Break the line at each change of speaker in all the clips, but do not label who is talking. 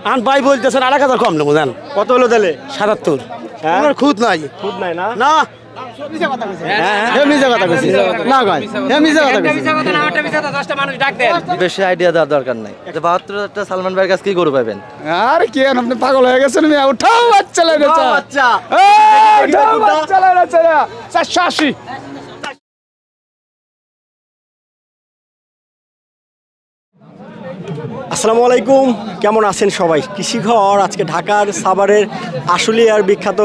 আন ভাই বলতেছেন 8,000 কম নেবো জান।
কত হলো তাহলে?
77।
হ্যাঁ?
আমার খুদ নাই।
খুব নাই না?
না হে মিজা কথা কইছি না গায় হে মিজা কথা কইছি।
বেশি আইডিয়া দেওয়ার দরকার নাই। 72,000 সালমান ভাইয়ের কাছে কি গরু পাবেন?
আরে কি আপনি পাগল হয়ে গেছেন মিয়া উঠাও বাচ্চা লাগে চা
বাচ্চা
উঠাও বাচ্চা লাগে চা 480।
আসসালামু আলাইকুম, কেমন আছেন সবাই? কৃষিঘর আজকে ঢাকার সাভারের আশুলিয়ার বিখ্যাত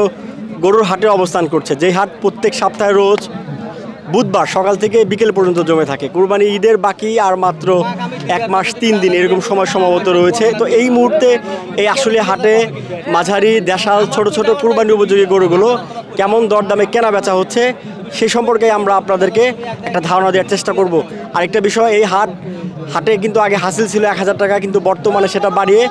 গরুর হাটে অবস্থান করছে। যেই হাট প্রত্যেক সপ্তাহে রোজ বুধবার সকাল থেকে বিকেল পর্যন্ত জমে থাকে। কুরবানি ঈদের বাকি আর মাত্র 1 মাস 3 দিন এরকম সময় সমাগত রয়েছে। তো এই মুহূর্তে এই আশুলিয়া হাটে মাঝারি দেশাল ছোট ছোট কুরবানি উপযোগী গরুগুলো কেমন দরদামে কেনা বেচা হচ্ছে সেই সম্পর্কে আমরা আপনাদেরকে একটা ধারণা দেওয়ার চেষ্টা করব। আরেকটা বিষয়, এই হাটে কিন্তু আগে হাসিল ছিল 1000 টাকা, কিন্তু বর্তমানে সেটা বাড়িয়ে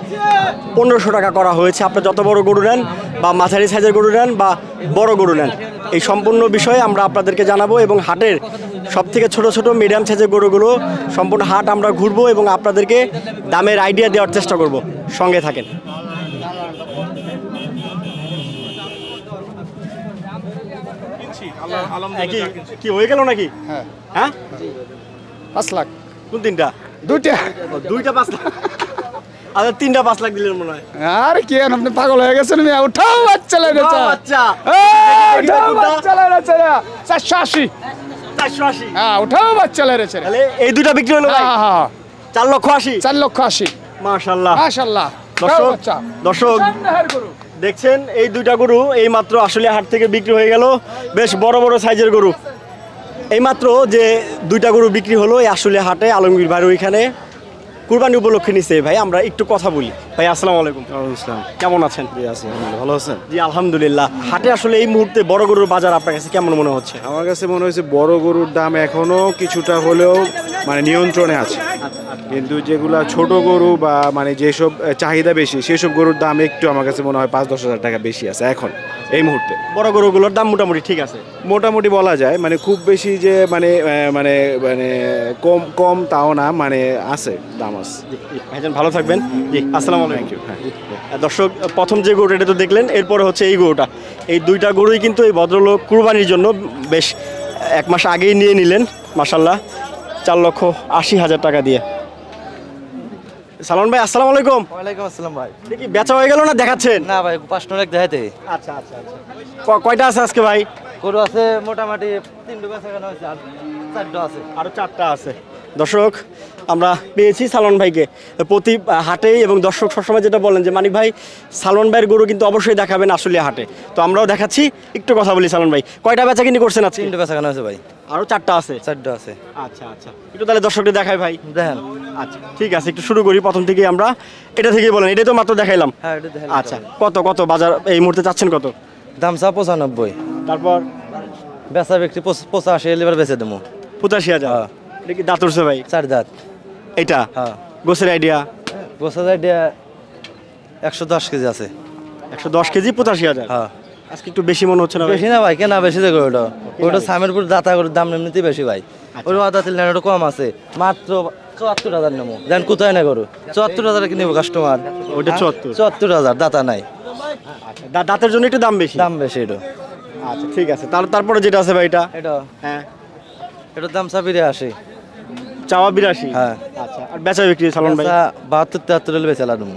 1500 টাকা করা হয়েছে। আপনার যত বড় গরু নেন বা মাঝারি সাইজের গরু নেন বা বড় গরু নেন, এই সম্পূর্ণ বিষয়ে আমরা আপনাদেরকে জানাবো এবং হাটের সবথেকে ছোট ছোট মিডিয়াম সাইজের গরুগুলো সম্পূর্ণ হাট আমরা ঘুরবো এবং আপনাদেরকে দামের আইডিয়া দেওয়ার চেষ্টা করব। সঙ্গে থাকেন। কি হয়ে গেল নাকি? হ্যাঁ
5 লাখ।
কোন তিনটা? দুইটা 5 লাখ। আচ্ছা, 3টা 5 লাখ দিলেন মনে হয়।
আরে কি আপনি পাগল হয়ে গেছেন মিয়া উঠাও বাচ্চা লাগে চা
আচ্ছা,
উঠাও বাচ্চা লাগে চা 480।
480।
হ্যাঁ উঠাও বাচ্চা লাগে চা।
তাহলে এই দুইটা বিক্রি হলো ভাই?
হ্যাঁ
4,80,000।
4,80,000।
মাশাআল্লাহ
মাশাআল্লাহ।
দর্শক দেখছেন এই দুইটা গরু এই মাত্র আসলে হাট থেকে বিক্রি হয়ে গেল। বেশ বড় বড় সাইজের গরু। এই মাত্র যে দুইটা গরু বিক্রি হলো এই আসলে হাটে আলমগীর ভাই ওইখানে কুরবানি উপলক্ষে নিচ্ছে। ভাই আমরা একটু কথা বলি। ভাই আসসালামু আলাইকুম। কেমন আছেন?
ভালো আছেন?
জি আলহামদুলিল্লাহ। হাটে আসলে এই মুহূর্তে বড় গরুর বাজার আপনার কাছে কেমন মনে হচ্ছে?
আমার কাছে মনে হয়েছে বড় গরুর দাম এখনো কিছুটা হলেও মানে নিয়ন্ত্রণে আছে, কিন্তু যেগুলা ছোট গরু বা মানে যেসব চাহিদা বেশি সেসব গরুর দাম একটু আমার কাছে মনে হয় 5-10 হাজার টাকা বেশি আছে এখন এই মুহূর্তে।
বড় গরুগুলোর দাম মোটামুটি ঠিক আছে,
মোটামুটি বলা যায়, মানে খুব বেশি যে মানে মানে মানে কম কম তাও না, মানে আছে, দাম আছে।
ভাইজান ভালো থাকবেন। জি আসসালামু আলাইকুম।
Thank you. হ্যাঁ
দর্শক প্রথম যে গরুটা এটা তো দেখলেন, এরপরে হচ্ছে এই গরুটা। এই দুইটা গরুই কিন্তু এই ভদ্রলোক কুরবানির জন্য বেশ 1 মাস আগেই নিয়ে নিলেন মাশাআল্লাহ 4,80,000 টাকা দিয়ে। সালমান ভাই আসসালামু আলাইকুম।
ওয়ালাইকুম আসসালাম ভাই।
দেখি বেচা হয়ে গেল না দেখাচ্ছেন?
না ভাই 5 টাকা দেখাইতে।
আচ্ছা আচ্ছা আচ্ছা। কয়টা আছে আজকে ভাই?
গরু আছে মোটামুটি 3টা বেচা কেনা হয়েছে আর 4টা আছে।
আরো 4টা আছে। দর্শক আমরা পেয়েছি সালমান ভাইকে প্রতি হাটেই, এবং দর্শক সবসময় যেটা বলেন যে মানিক ভাই সালমান ভাইয়ের গরু কিন্তু অবশ্যই দেখাবেন আসলে হাটে। তো আমরাও দেখাচ্ছি, একটু কথা বলি। সালমান ভাই কয়টা বেচা কিনি করছেন আজকে?
3টা বেচা কেনা হয়েছে ভাই।
আরো 4টা আছে?
4টা আছে।
আচ্ছা আচ্ছা, একটু তাহলে দর্শকদের দেখাই ভাই।
দেখেন।
আচ্ছা ঠিক আছে, একটু শুরু করি প্রথম থেকেই। আমরা এটা থেকেই বলেন, এটাই তো মাত্র দেখাইলাম।
হ্যাঁ এটা দেখেন।
আচ্ছা কত কত বাজার এই মুহূর্তে চাচ্ছেন কত?
দাম চা 95।
তারপর
বেচা বিক্রি 85 এলিবার বেচে দেবো।
85,000।
হ্যাঁ।
এটা কি দাঁত উঠছে ভাই?
4 দাঁত।
এটা
হ্যাঁ।
গোছের আইডিয়া?
গোছার আইডিয়া 110 কেজি আছে।
110 কেজি 85,000।
হ্যাঁ।
আজকে একটু বেশি মনে হচ্ছে না ভাই?
বেশি না ভাই, কেনা বেশি দেখো ওটা। ওটা সামেরপুর দাতা গরুর দাম এমনিতেই বেশি ভাই। ওই আদা তিল ওটা কম আছে, মাত্র 74,000 নেবো। দেন কোথায় না গরু 74,000 কি নেবো কাস্টমার?
ওইটা 74।
74,000 দাতা নাই।
দাঁতের জন্য একটু দাম বেশি।
দাম বেশি এটা।
আচ্ছা ঠিক আছে, তারপরে যেটা আছে ভাই এটা?
এটা
হ্যাঁ,
এটার দাম 85।
চাওয়া 82।
হ্যাঁ।
আচ্ছা, আর বেচা বিক্রি সালমান ভাই?
72-73 হলে বেচা লাডুম।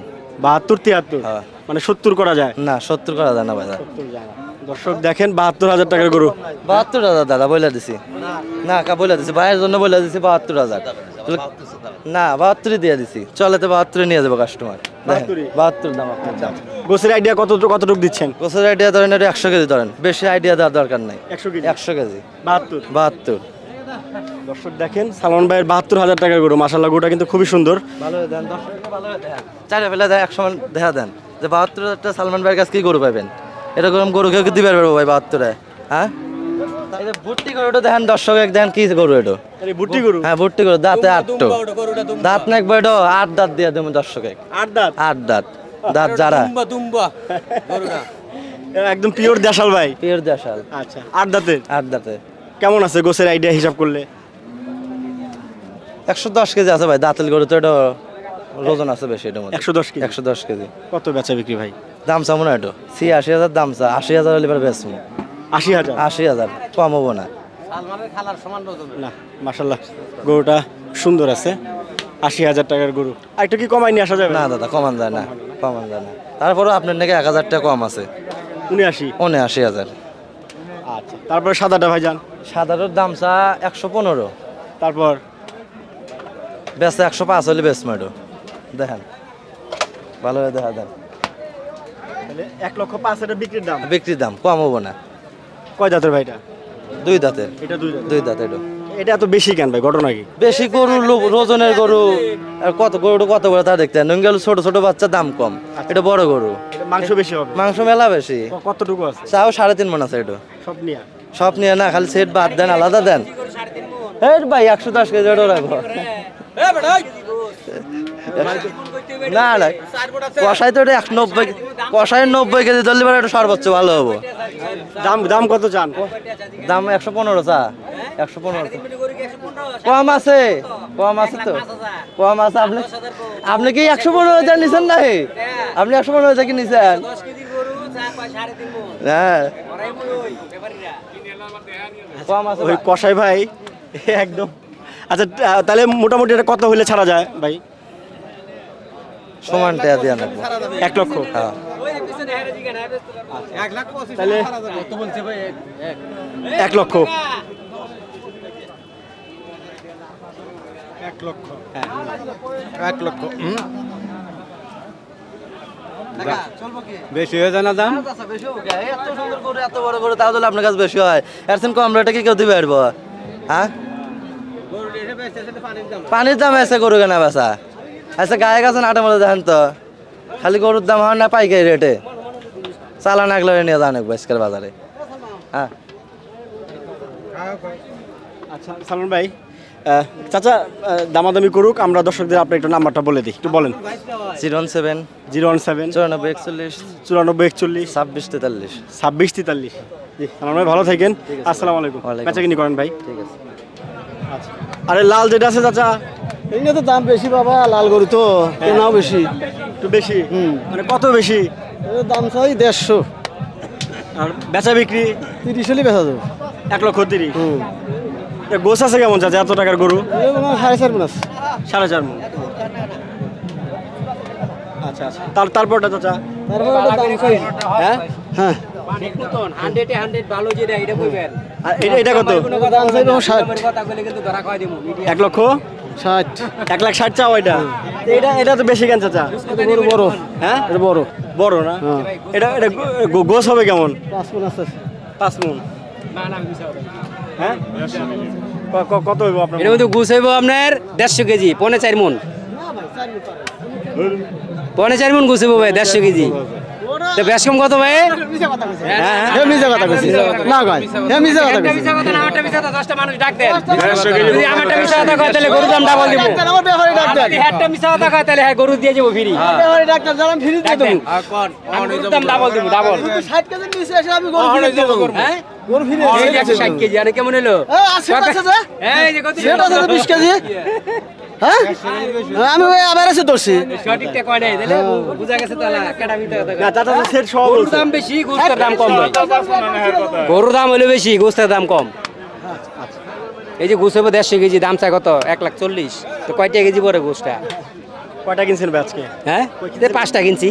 72-73?
হ্যাঁ।
মানে 70 করা যায়
না 70 করা যায় না ভাই।
70 যায় না। দর্শক দেখেন 72,000 টাকার গরু।
72,000 দাদা বইলা দিছি। না কা বইলা দিছি, ভাইয়ের জন্য বইলা দিছি 72,000। না 72 দিয়ে দিছি, চলেতে 72 নিয়ে যাবো কাস্টমার। 72 দাম আপনার দাম।
গোছের আইডিয়া কতটুকু দিচ্ছেন?
গোছের আইডিয়া ধরেন 100 কেজি ধরেন, বেশি আইডিয়া দেওয়ার দরকার নাই।
100 কেজি?
100 কেজি
72। দর্শক দেখেন সালমান ভাইয়ের 72,000 টাকার গরু। মাশাআল্লাহ গরুটা কিন্তু খুবই সুন্দর।
ভালো দেন, দর্শককে ভালো দেন, চাইলে ফেলে দেয় এক সময় দেখা দেন যে 72,000 সালমান ভাইয়ের কাছে কি গরু পাবেন? এরকম গরু কেউ কি দিবে পারবো ভাই 72? হ্যাঁ এটা ভুট্টি গরুটা দেখেন, দর্শক এক দেখেন কি গরু এটা?
ভুট্টি গরু?
হ্যাঁ ভুট্টি গরু, দাঁতে 8টো দাঁত না, একবার এটা 8 দাঁত দিয়ে দেবো দর্শক।
8 দাঁত?
8 দাঁত দাঁত যারা
একদম পিওর দেশাল ভাই?
পিওর দেশাল।
আচ্ছা 8 দাঁতের?
8 দাঁতে।
কেমন আছে গোছের আইডিয়া হিসাব করলে?
110 কেজি আছে ভাই, দাঁতের গরু তো এটা ওজন আছে বেশি এটার মধ্যে
110 কেজি
110 কেজি।
কত বেচা বিক্রি ভাই?
দাম চামো না এটা 80,000 দাম চা, 80,000 হলে এবার বেচবো।
80,000
80,000 কম হবো না।
না মাশাআল্লাহ গরুটা সুন্দর আছে, 80,000 টাকার গরু। আর একটু কি কমাই নিয়ে আসা যাবে?
না দাদা কমান যায় না, কমান যায় না। তারপরেও আপনার নাকি 1,000 টাকা কম আছে,
79।
79,000।
আচ্ছা তারপরে সাদাটা ভাইজান?
সাদাটার দাম চা 115,
তারপর
বেচা 105 হলে বেচবো এটা। দেখেন ভালোভাবে দেখা দেন,
তাহলে 1,05,000 এটা বিক্রির দাম।
বিক্রির দাম কম হবো না।
কয় দাঁতের ভাইটা?
2 দাঁতের।
এটা 2 দাঁত।
2 দাঁত। এটা
এটা এত বেশি কেন ভাই, ঘটনা কি?
বেশি গরু ওজনের গরু আর কত গরুটা কত বড় তা দেখতে হয়। গেল ছোট ছোট বাচ্চা দাম কম, এটা বড় গরু
এটা মাংস বেশি হবে?
মাংস মেলা বেশি।
কতটুকু আছে?
চাও 3.5 মণ আছে। এটা
সব নিয়ে?
সব নিয়ে না, খালি সেট বাদ দেন, আলাদা দেন। এই ভাই 110 কেজি ওটা রাখো। না না কষাই তো এটা 90, কষাই 90 কেজি ধরলে পরে এটা সর্বোচ্চ ভালো হবো।
দাম কত চান?
দাম 115 চা, 115। কম আছে, কম আছে তো, কম আছে। আপনি কি 115,000 নিছেন না? আপনি 115,000 কি নিছেন? হ্যাঁ কম আছে
ওই কষাই ভাই একদম। আচ্ছা তাহলে মোটামুটি এটা কত হলে ছাড়া যায় ভাই?
সমান টাকা দিয়ে আনবো।
1 লক্ষ?
হ্যাঁ
তাহলে 1 লক্ষ।
1 লক্ষ বেশি হয়ে যায় না দাম?
এত সুন্দর করে এত বড় করে তাহলে আপনার কাছে বেশি হয়। এর কম রেটে কি কেউ দিবে পারবো? হ্যাঁ পানির দাম এসে গরু কেনা বেচা আচ্ছা গায়ে গেছেন আটের মধ্যে দেখেন তো, খালি গরুর দাম হয় না পাইকারি রেটে, চালান আগলে নিয়ে যান আজকের বাজারে। হ্যাঁ
আচ্ছা সালমান ভাই, চাচা দামাদামি করুক, আমরা দর্শকদের আপনার একটু নাম্বারটা বলে দিই, একটু বলেন।
017
017
94 41
94 41
26 43।
26 43। জি সালমান ভাই ভালো থাকেন, আসসালামু আলাইকুম। বেচা কিনি করেন ভাই?
ঠিক আছে।
আচ্ছা আরে লাল যেটা আছে চাচা,
এগুলো তো দাম বেশি বাবা, লাল গরু তো কেনাও বেশি।
একটু বেশি? মানে কত বেশি?
এর দাম চাই 150।
আর বেচা বিক্রি
30 হলে বেচা যাবে।
1,30,000। গোছ আছে কেমন চাচা এত টাকার গরু?
4.5 মণ আছে।
4.5 মণ। আচ্ছা আচ্ছা তারপরটা চাচা?
তারপর ওটা দাম চাই।
হ্যাঁ
হ্যাঁ
আর এটা কত?
দাম চাই 60।
1,60,000? 1,60,000 চাও এটা? এটা তো বেশি কেন চাচা?
গরু বড়।
হ্যাঁ
এটা বড়।
বড় না? এটা গোছ হবে কেমন?
5 মণ আছে।
5 মণ? হ্যাঁ কত হইব আপনার?
এর মধ্যে গুছ হইব আপনার 150 কেজি, 4.5 মণ। 4.5 মণ গুছ হইব ভাই, 150 কেজি। তো বেশ কম কত ভাই?
হে মিজা কথা কইছি না গায়, হে মিজা কথা কইছি।
আমারটা মিছা কথা 10টা মানুষ ডাক দেন। যদি আমারটা মিছা কথা কয় তাহলে গরুর দাম ডাবল দিব।
আমার ব্যাপারে ডাক দেন।
যদি হেডটা মিছা কথা কয় তাহলে হ্যাঁ গরু দিয়ে যাব ফ্রি।
ব্যাপারে ডাক দেন, জানাম ফ্রি দিয়ে দেব।
আমি গরুর দাম ডাবল দিব, ডাবল।
60 কেজি নিচে এসে আমি গরু ফ্রি দেব। হ্যাঁ গরু ফ্রি
এই যে 160 কেজি আর কেমন হলো?
আছে আছে যে
এই যে কত?
সেটা আছে 20 কেজি। হ্যাঁ আমি ওই আবার এসে ধরছি।
সঠিকটা কয় নাই তাহলে বুঝা গেছে তাহলে কেডা মিথ্যা কথা কয়।
না চাচা তো সেট সব
গরুর দাম বেশি, গোস্তের দাম কম ভাই। গরুর দাম হলো বেশি, গোস্তের দাম কম। এই যে গোস্ত হবে 150 কেজি, দাম চাই কত? 1,40,000। তো কয়টা কেজি পড়ে গোস্তটা?
কয়টা কিনছেন আজকে?
হ্যাঁ 5টা কিনছি।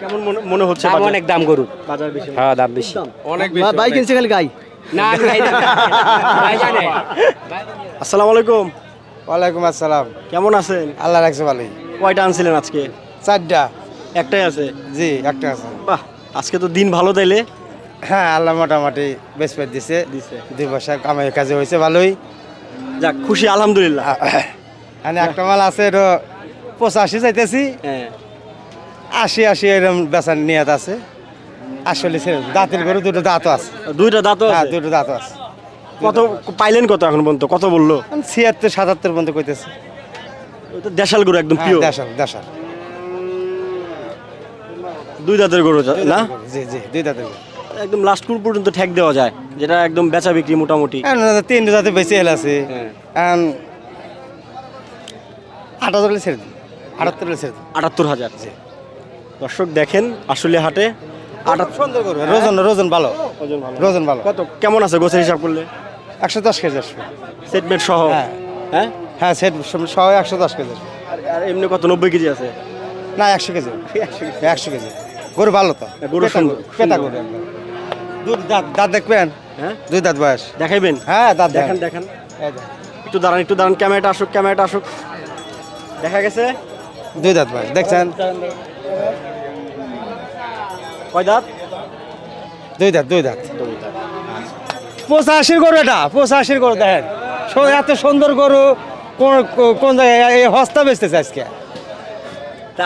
কেমন মনে হচ্ছে
দাম অনেক দাম গরুর।
বাজার বেশি?
হ্যাঁ দাম বেশি।
ভাই কিনছে খালি গাই।
না আমি খাই না। ভাই জানে।
আসসালামু আলাইকুম।
ওয়ালাইকুম আসসালাম।
কেমন আছেন?
আল্লাহ রাখছে ভালোই।
কয়টা আনছিলেন আজকে?
4টা।
একটাই আছে?
জি একটা আছে।
বাহ আজকে তো দিন ভালো তাইলে।
হ্যাঁ আল্লাহ মোটামুটি বেশ পেট দিছে। 2 পয়সা কামাই কাজে হয়েছে ভালোই।
যাক খুশি আলহামদুলিল্লাহ।
মানে একটা মাল আছে এটা 85 চাইতেছি।
হ্যাঁ
80 এরকম বেচার নিয়ত আছে। আসলে দাঁতের গরু 2টো দাঁতও আছে।
2টা দাঁতও
হ্যাঁ
আছে?
2টো দাঁতও আছে।
কত পাইলেন কত এখন পর্যন্ত, কত বললো?
76 77 পর্যন্ত কইতেছে।
ওই তো দেশাল গরু একদম
হ্যাঁ
পিওর।
দেশাল দেশাল।
2 দাঁতের গরু না?
জি জি 2 দাঁতের গরু।
একদম লাস্ট কুল পর্যন্ত ঠেক দেওয়া যায়, যেটা একদম বেচা বিক্রি মোটামুটি।
3 জাতে বেশি হেল আছে।
হ্যাঁ।
এখন 8,000 ছেড়ে দিন। 78 হলে ছেড়ে
78,000। দর্শক দেখেন আসলে হাটে
সুন্দর গরু ওজন ভালো ওজন ভালো
কত কেমন আছে গোছের হিসাব করলে?
110 কেজি আসবে।
সেটমেট সহ?
হ্যাঁ
হ্যাঁ
হ্যাঁ সেট সহ 110 কেজি আসবে।
আর এমনি কত 90 কেজি আছে?
না 100 কেজি 100 কেজি গরু ভালো তো
গরু সুন্দর
পেটা গরু একদম। দুধ দাঁত দেখবেন?
হ্যাঁ
2 দাঁত বয়স।
দেখাইবেন?
হ্যাঁ দাঁত
দেখেন দেখেন একটু দাঁড়ান ক্যামেরাটা আসুক দেখা গেছে
2 দাঁত বয়স দেখছেন?
কয় দাঁত?
2 দাঁত 85 গরু এটা 85 গরু দেখেন এত সুন্দর গরু কোন জায়গায় এই হস্তা বেচতেছে আজকে।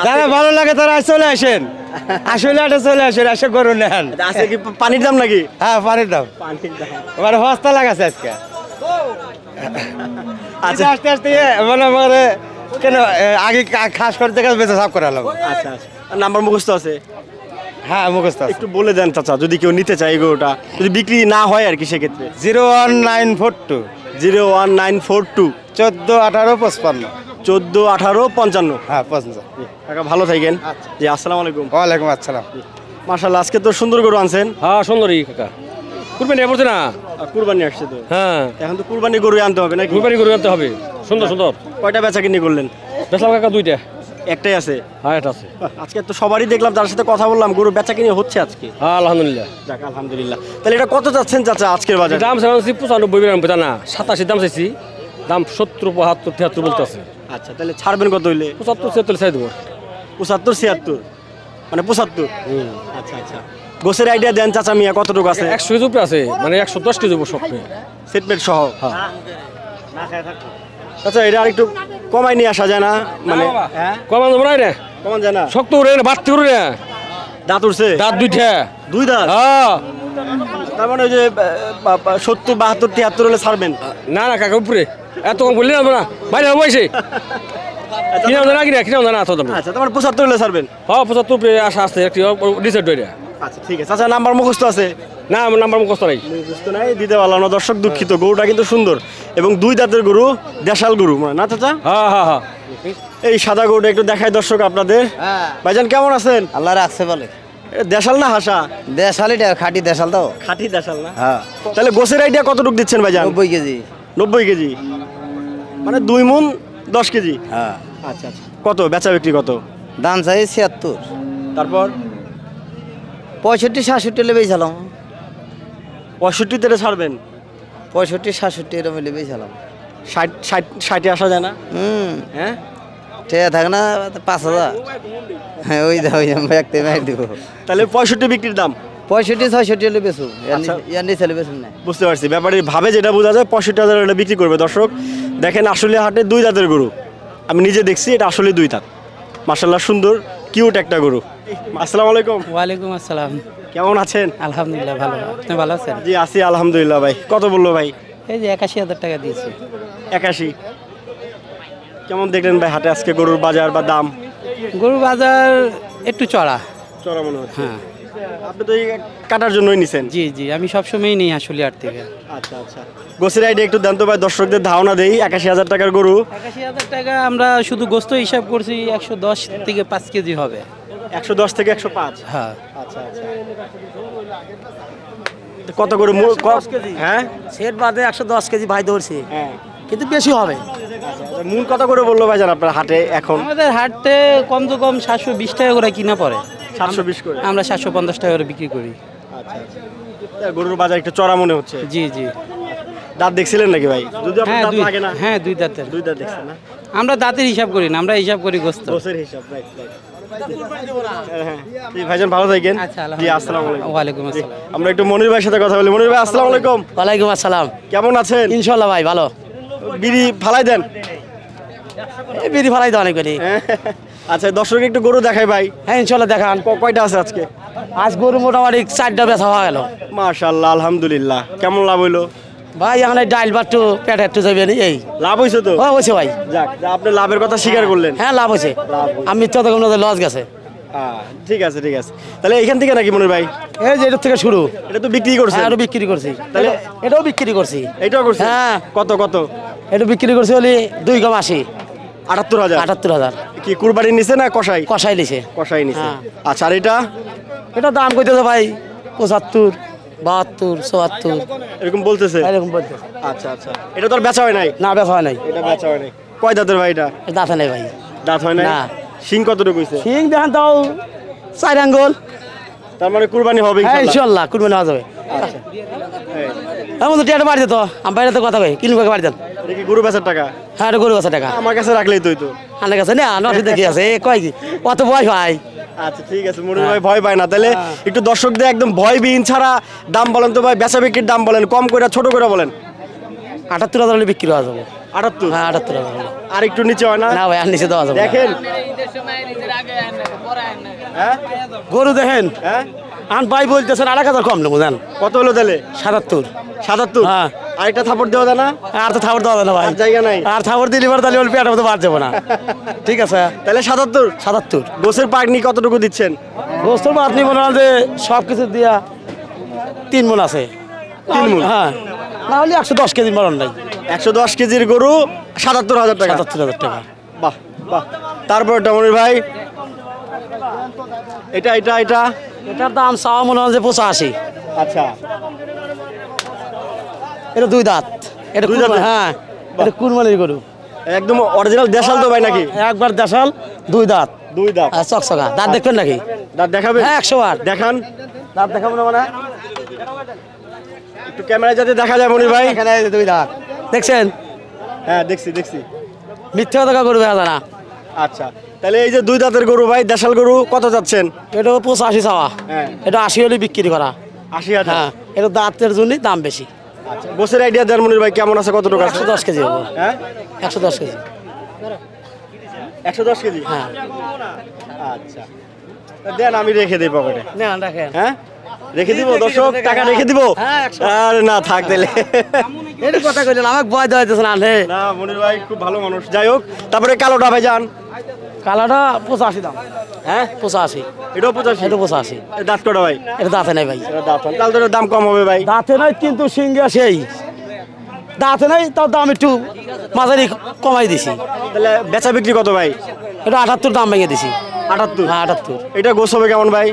যারা ভালো লাগে তারা চলে আসেন আসলে এটা চলে আসেন এসে গরু নেন।
আছে কি পানির দাম নাকি?
হ্যাঁ পানির দাম মানে হস্তা লাগাছে আজকে। আচ্ছা আস্তে আস্তে মানে কেন আগে খাস করে দেখে বেঁচে সাফ করে এলাম।
আচ্ছা নাম্বার মুখস্থ আছে?
হ্যাঁ মুখস্থ আছে।
একটু বলে দেন চাচা যদি কেউ নিতে চায় এই গরুটা, যদি বিক্রি না হয় আর কি সেক্ষেত্রে।
01942
01942
14 18 55
14 18 55।
হ্যাঁ 55।
কাকা ভালো থাকেন। জি আসসালামু আলাইকুম।
ওয়ালাইকুম আসসালাম।
মাশাআল্লাহ আজকে তো সুন্দর গরু আনছেন।
হ্যাঁ সুন্দরই কাকা কুরবানি পড়ছে না?
কুরবানি আসছে তো।
হ্যাঁ
এখন তো কুরবানি গরু আনতে হবে নাকি?
কুরবানি করে আনতে হবে সুন্দর সুন্দর।
কয়টা বেচা কিনে করলেন?
বেচলাম কাকা 2টা।
একটাই আছে?
হ্যাঁ এটা আছে।
আজকে তো সবারই দেখলাম যার সাথে কথা বললাম গরু বেচা কিনে হচ্ছে আজকে।
হ্যাঁ আলহামদুলিল্লাহ।
যাক আলহামদুলিল্লাহ। তাহলে এটা কত যাচ্ছেন চাচা আজকের বাজারে?
দাম চাইছি 95 বেচা না 87 দাম চাইছি, দাম 70 72 73 বলতেছে।
আচ্ছা তাহলে ছাড়বেন কত হইলে?
75 76 চাই দেবো।
75 76 মানে 75। আচ্ছা গোছের আইডিয়া দেন চাচা মিয়া কতটুকু আছে?
100 কেজি উপরে আছে মানে 110 কেজি উপর সবকে
সেটমেট সহ।
হ্যাঁ
আচ্ছা এটা আরেকটু কমাই নিয়ে আসা যায় না? মানে
কমান দেবো না রে,
কমান যায় না?
শক্ত করে না বাড়তি করে না।
দাঁত উঠছে?
দাঁত 2টা।
2 দাঁত?
হ্যাঁ
তার মানে ওই যে 70 72 73 হলে ছাড়বেন?
না না কাকা উপরে এত কম বললি না আমরা বাইরে বসে কিনা জানা কিনা জানা তো দাম।
আচ্ছা তোমার 75 হলে ছাড়বেন?
হ্যাঁ 75 উপরে আশা আছে একটু ডিসাইড হয়ে।
আচ্ছা ঠিক আছে। আচ্ছা নাম্বার মুখস্থ আছে?
না আমার নাম্বার মুখস্থ নাই।
মুখস্থ নাই দিতে পারলাম না দর্শক দুঃখিত। গরুটা কিন্তু সুন্দর এবং 2 দাঁতের গরু, দেশাল গরু না চাচা?
হ্যাঁ হ্যাঁ হ্যাঁ
এই সাদা গরুটা একটু দেখাই দর্শক আপনাদের। ভাইজান কেমন আছেন?
আল্লাহ রাখছে বলে
দেশাল না হাসা?
দেশালিটা খাঁটি দেশাল তো।
খাঁটি দেশাল না?
হ্যাঁ
তাহলে গোছের আইডিয়া কতটুকু দিচ্ছেন ভাইজান?
90 কেজি।
90 কেজি মানে 2 মণ 10 কেজি।
হ্যাঁ
আচ্ছা কত বেচা বিক্রি কত?
দাম চাই 76।
তারপর
65 67 হলে বেচালাম।
65 তে ছাড়বেন?
65 67 এরকম হলে বেচালাম।
60 আসা যায় না? হ্যাঁ
ঠিক থাকে না 5000। হ্যাঁ ওই দাও একটা মার দিব।
তাহলে 65 বিক্রির দাম?
65 66 হলে বেচু ইয়ার নিচে হলে বেচুন না।
বুঝতে পারছি ব্যাপারীর ভাবে যেটা বোঝা যায় 65,000 হলে বিক্রি করবে। দর্শক দেখেন আসলে হাটে 2 দাঁতের গরু, আমি নিজে দেখছি এটা আসলে 2 দাঁত। মাশাআল্লাহ সুন্দর কিউট একটা গরু। আসসালামু আলাইকুম।
ওয়ালাইকুম আসসালাম।
কেমন আছেন?
আলহামদুলিল্লাহ ভালো, আপনি ভালো আছেন?
জি আছি আলহামদুলিল্লাহ। ভাই কত বললো ভাই?
এই যে 81,000 টাকা দিয়েছি।
81। কেমন দেখলেন ভাই হাটে আজকে গরুর বাজার বা দাম?
গরু বাজার একটু চড়া
মনে হচ্ছে।
হ্যাঁ
আপনি তো এই কাটার জন্যই নিছেন?
জি জি আমি সবসময়ই নিই আসলে হাট থেকে।
আচ্ছা গোছের আইডিয়া একটু দেন তো ভাই, দর্শকদের ধারণা দেই। 81,000 টাকার গরু।
81,000 টাকা আমরা শুধু গোস্ত হিসাব করছি 110 থেকে 5 কেজি হবে।
110 থেকে 105?
হ্যাঁ
আচ্ছা কত করে? হ্যাঁ
সেট বাদে 110 কেজি ভাই ধরছি
হ্যাঁ
কিন্তু বেশি হবে।
মূল কত করে বললো ভাই জান আপনার হাটে এখন?
আমাদের হাটে কম তো কম 720 টাকা করে কিনা পড়ে।
720 করে?
আমরা 750 টাকা করে বিক্রি করি।
আচ্ছা গরুর বাজার একটু চড়া মনে হচ্ছে।
জি জি
দাঁত দেখছিলেন নাকি ভাই? যদি আপনার দাঁত লাগে না?
হ্যাঁ 2 দাঁতের।
2 দাঁত দেখছেন না?
আমরা দাঁতের হিসাব করি না, আমরা হিসাব করি গোস্ত।
গোছের হিসাব। রাইট ভাইজান ভালো থাকেন।
আচ্ছা
জি আসসালামু আলাইকুম।
ওয়ালাইকুম আসসালাম।
আমরা একটু মনির ভাইয়ের সাথে কথা বলি। মনির ভাই আসসালামু আলাইকুম।
ওয়ালাইকুম আসসালাম।
কেমন আছেন?
ইনশাআল্লাহ ভাই ভালো।
বিড়ি ফালাই দেন?
এই বিড়ি ফালাই দাও অনেক বেরি।
আচ্ছা দর্শক একটু গরু দেখাই ভাই।
হ্যাঁ ইনশাআল্লাহ দেখান।
কয়টা আছে আজকে?
আজ গরু মোটামুটি 4টা বেচা হয়ে গেল।
মাশাআল্লাহ আলহামদুলিল্লাহ। কেমন লাভ হইলো
ভাই? এখন এই ডাইল বাট্টু পেট একটু যাবে এই
লাভ হয়েছে তো?
হ্যাঁ হয়েছে ভাই।
যাক আপনি লাভের কথা স্বীকার করলেন।
হ্যাঁ লাভ হয়েছে। আমি তো লস গেছে।
ঠিক আছে তাহলে এখান থেকে নাকি মনির ভাই?
এই যে এটার থেকে শুরু।
এটা তো বিক্রি করছেন?
হ্যাঁ এটা বিক্রি করছি।
তাহলে
এটাও বিক্রি করছি।
এটাও করছেন?
হ্যাঁ
কত?
এটা বিক্রি করছি হলে 2 কম 80।
78,000
78,000
কি কুরবানি নিছে না কষাই?
কষাই লিছে।
কষাই নিছে।
হ্যাঁ।
আচ্ছা আর এটা
এটা দাম কইতেছে ভাই 75, 72, 74
এরকম বলতেছে?
এরকম বলতে।
আচ্ছা আচ্ছা, এটা তো আর বেচা হয় নাই?
না বেচা হয় নাই।
এটা বেচা হয় নাই। কয় দাঁতের ভাই এটা?
দাঁতে নাই ভাই।
দাঁত হয় নাই?
না।
শিং কতটুকু হইছে?
শিং দেখেন তাও 4 আঙ্গুল।
তার মানে কুরবানি হবে
হ্যাঁ
ইনশাআল্লাহ।
ইনশাআল্লাহ কুরবানি হওয়া যাবে। এমন তো টিয়াটা বাড়ি দিত, আমি বাইরে তো কথা কই, কিনবো বাড়ি দেন।
এটা কি গরু বেচার টাকা?
হ্যাঁ এটা গরু আছে টাকা।
আমার কাছে রাখলেই তো হইতো।
আনার কাছে না, অসুবিধা কি আছে? কয় কি অত বয়স ভাই।
আচ্ছা ঠিক আছে, মনির ভাই ভয় পায় না, তাহলে একটু দর্শকদের একদম ভয়বিহীন ছাড়া দাম বলেন তো ভাই, বেচা বিক্রির দাম বলেন, কম করে ছোট করে বলেন।
78,000 হলে বিক্রি হওয়া যাবে।
78?
হ্যাঁ 78,000।
আর একটু নিচে হয় না?
না ভাই আর নিচে দেওয়া যাবে না।
দেখেন হ্যাঁ
গরু দেখেন
হ্যাঁ,
আন ভাই বলতেছেন 8,000 কম নেবো জান।
কত হলো তাহলে?
77।
77?
হ্যাঁ।
আরেকটা থাপড় দেওয়া যায় না?
আর তো থাপড় দেওয়া যাবে না ভাই।
আর জায়গা নাই?
আর থাপড় দিলে এবার তাহলে ওর পেটের মধ্যে বাদ যাবো না। ঠিক আছে
তাহলে 77?
77।
গোছের পাকনি কতটুকু দিচ্ছেন?
গোস্তর বা আপনি মনে হয় যে সব কিছু দিয়া 3 মণ আছে।
3 মণ?
হ্যাঁ না হলে 110 কেজি মরণ নাই।
110 কেজির গরু 77,000 টাকা?
77,000 টাকা।
বাহ বাহ। তারপর মনির ভাই এটা এটা এটা
এটার দাম চাওয়া মনে হয় যে 85।
আচ্ছা
এটা 2 দাঁত। এটা
দুই দাঁত?
কুরবানি, হ্যাঁ এটা কুরবানির গরু।
একদম অরিজিনাল দেশাল তো ভাই নাকি?
একবার দেশাল, 2 দাঁত।
2 দাঁত?
আর চকচকা দাঁত দেখবেন নাকি?
দাঁত দেখাবে?
হ্যাঁ 100
দেখান
দাঁত দেখাবো না মানে?
একটু ক্যামেরায় যাতে দেখা যায় মনির ভাই।
এখানে 2 দাঁত দেখছেন?
হ্যাঁ দেখছি দেখছি।
মিথ্যা কথা গরু দেখা যায় না।
আচ্ছা তাহলে এই যে 2 দাঁতের গরু ভাই, দেশাল গরু কত যাচ্ছেন?
এটা 85 চাওয়া।
হ্যাঁ।
এটা 80 হলে বিক্রি করা।
80,000?
হ্যাঁ এটা দাঁতের জন্যই দাম বেশি।
আচ্ছা গোছের আইডিয়া দেন মনির ভাই, কেমন আছে, কতটুকু আছে?
110 কেজি হবে।
হ্যাঁ
110 কেজি।
110 কেজি?
হ্যাঁ
আচ্ছা তা দেন, আমি রেখে দিই পকেটে।
না রাখেন।
হ্যাঁ রেখে দিব, দর্শক টাকা রেখে দিব।
হ্যাঁ,
আরে না থাক তাহলে।
এটা কথা কইলেন আমাকে ভয় দেওয়াইতেছে না হে।
না মনির ভাই খুব ভালো মানুষ। যাই হোক, তারপরে কালোটা ভাই যান।
কালাটা 85 দাম।
হ্যাঁ
85।
এটাও 85?
এটা 85।
দাঁত কটা ভাই?
এটা দাঁতে নাই ভাই।
এটা দাঁত হয়, তাহলে তো এটার দাম কম হবে ভাই।
দাঁতে নাই কিন্তু সিংহে সেই দাঁতে নাই, তার দাম একটু মাঝারি কমাই দিছি।
তাহলে বেচা বিক্রি কত ভাই?
এটা 78 দাম ভেঙে দিছি।
78?
হ্যাঁ 78।
এটা গোছ হবে কেমন ভাই?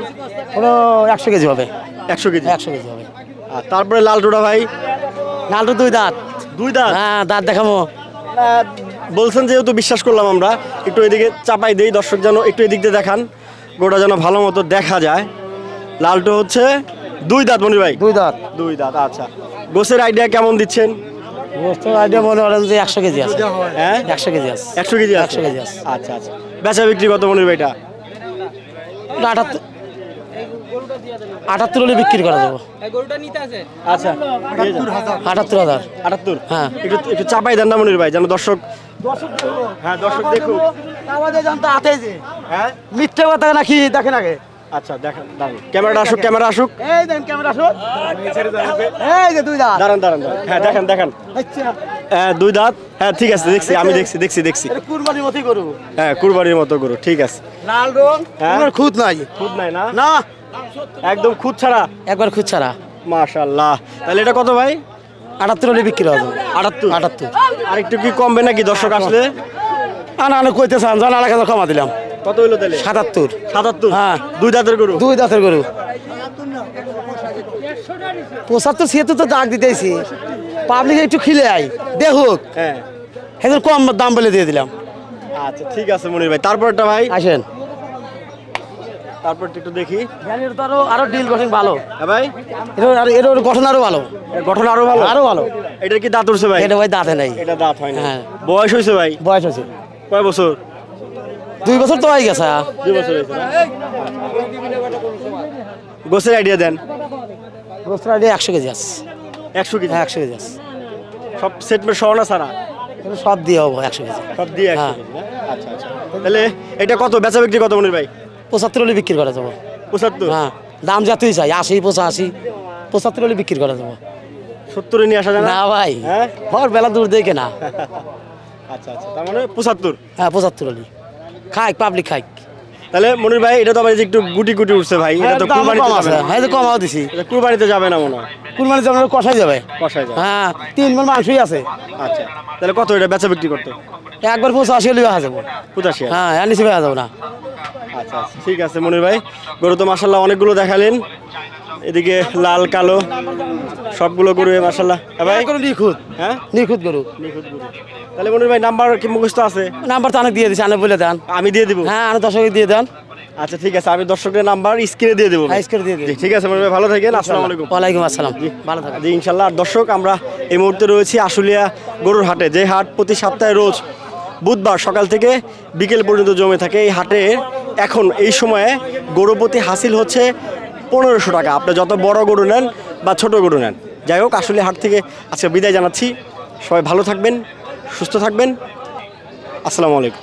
ওটা 100 কেজি হবে।
100 কেজি?
100 কেজি হবে।
আর তারপরে লালটুটা ভাই?
নালটো 2 দাঁত।
2 দাঁত?
হ্যাঁ দাঁত দেখাবো।
বলছেন যেহেতু বিশ্বাস করলাম আমরা, একটু এদিকে চাপাই দেই, দর্শক যেন একটু এদিক দিয়ে দেখান, গোটা যেন ভালো মতো দেখা যায়। লালটু হচ্ছে 2 দাঁত মনির ভাই?
2 দাঁত।
2 দাঁত। আচ্ছা গোছের আইডিয়া কেমন দিচ্ছেন?
গোস্তের আইডিয়া মনে করেন যে 100 কেজি আছে।
হ্যাঁ
100 কেজি আছে।
100 কেজি আছে?
100 কেজি আছে।
আচ্ছা আচ্ছা। বেচা বিক্রি কত মনির ভাই এটা?
78 হলে বিক্রি করা যাবে।
আচ্ছা
78,000।
78?
হ্যাঁ
একটু একটু চাপাই দেন না মনির ভাই, যেন দর্শক, হ্যাঁ দর্শক দেখুক।
আমাদের জানতে হাতে যে
হ্যাঁ
মিথ্যে কথা নাকি দেখেন আগে।
আচ্ছা দেখেন, দাঁড়ান ক্যামেরাটা আসুক, ক্যামেরা আসুক।
এই দেন ক্যামেরা আসো। এই যে 2 দাঁত।
দাঁড়ান দাঁড়ান দাঁড়ান। হ্যাঁ দেখেন দেখেন।
আচ্ছা
হ্যাঁ 2 দাঁত। হ্যাঁ ঠিক আছে, দেখছি আমি, দেখছি।
এটা কুরবানির মতই গরু।
হ্যাঁ কুরবানির মতো গরু, ঠিক আছে।
লাল রং,
হ্যাঁ?
কোনো খুঁত নাই।
খুদ নাই না?
না
একদম খুদ ছাড়া?
একবার খুঁত ছাড়া।
মাশাআল্লাহ। তাহলে এটা কত ভাই?
78 হলে বিক্রি হবে।
78?
78।
আর একটু কি কমবে নাকি দর্শক আসলে?
আনা কইতে চান জান 8,000 কমা দিলাম।
কত হইলো তাহলে?
77।
77?
হ্যাঁ
2 দাঁতের গরু?
2 দাঁতের গরু। 75 76 তো দাগ দিতেছি, পাবলিক একটু খিলে আই দেখুক,
হ্যাঁ
এখন কম দাম বলে দিয়ে দিলাম।
আচ্ছা ঠিক আছে মনির ভাই। তারপরটা ভাই?
আসেন
তারপর একটু দেখি।
জ্ঞানীর তো আরো ডিল গঠন ভালো।
হ্যাঁ ভাই
এর গঠন আরো ভালো।
এর গঠন আরো ভালো?
আরো ভালো।
এটার কি দাঁত উঠছে ভাই?
এটা ভাই দাঁতে নাই।
এটা দাঁত হয় না?
হ্যাঁ।
বয়স হয়েছে ভাই?
বয়স হয়েছে
কয় বছর?
2 বছর তো হয়ে গেছে।
2 বছর হয়েছে না? গোছের আইডিয়া দেন।
গোস্ত আইডিয়া 100 কেজি আছে।
100 কেজি?
হ্যাঁ 100 কেজি আছে।
সব সেট মে সহনা সারা?
এটা সব দিয়ে হবো 100 কেজি।
সব দিয়ে 100
হ্যাঁ।
কেজি না? আচ্ছা আচ্ছা। তাহলে এটা কত বেচা বিক্রি কত মনির ভাই?
75 হলে বিক্রি করা যাবো।
75?
হ্যাঁ দাম যতই চাই 80 85 75 হলে বিক্রি করা যাবো।
70 এ নিয়ে আসা যায় না?
না ভাই
হ্যাঁ
ঘর বেলা দূর দেখে না।
আচ্ছা আচ্ছা, তার মানে 75?
হ্যাঁ 75 হলে খাই পাবলিক খাই।
তাহলে মনির ভাই এটা তো আবার এই যে একটু গুটি গুটি উঠছে ভাই, এটা তো কুরবানিতে
কম
যাবে
আছে
না।
হ্যাঁ কমাও দিছি
এটা কুরবানিতে যাবে না মনে হয়,
কুরবানি জন্য কষাই যাবে
কষায় যাবে।
হ্যাঁ 3 মণ মাংসই আছে
আচ্ছা তাহলে কত এটা বেচা বিক্রি করতে?
একবার 85 লিয়া যাবো
85।
হ্যাঁ এর নিচে বেয়া যাবো না।
আচ্ছা আচ্ছা, ঠিক আছে মনির ভাই, গরু তো মাশাল্লাহ অনেকগুলো দেখালেন, এদিকে লাল কালো সবগুলো গরু মাশাল্লাহ। ভাই
গরু নিখুঁত,
হ্যাঁ
নিখুঁত গরু।
নিখুঁত গরু। তাহলে মনির ভাই নাম্বার কি মুখস্থ আছে?
নাম্বার তো অনেক দিয়ে দিছি, আনে বলে দেন।
আমি দিয়ে দিব?
হ্যাঁ আনে দর্শক দিয়ে দেন।
আচ্ছা ঠিক আছে, আমি দর্শকের নাম্বার স্ক্রিনে দিয়ে দেবো।
হ্যাঁ স্ক্রিনে দিয়ে দিন।
জি, ঠিক আছে মনির ভাই, ভালো থাকেন, আসসালামু আলাইকুম।
ওয়ালাইকুম আসসালাম, ভালো থাকেন।
জি ইনশাল্লাহ। আর দর্শক, আমরা এই মুহূর্তে রয়েছি আশুলিয়া গরুর হাটে, যে হাট প্রতি সপ্তাহে রোজ বুধবার সকাল থেকে বিকেল পর্যন্ত জমে থাকে। এই হাটে এখন এই সময়ে গরু প্রতি হাসিল হচ্ছে 1500 টাকা, আপনি যত বড় গরু নেন বা ছোট গরু নেন। যাই হোক, আশুলিয়া হাট থেকে আজকে বিদায় জানাচ্ছি। সবাই ভালো থাকবেন, সুস্থ থাকবেন, আসসালামু আলাইকুম।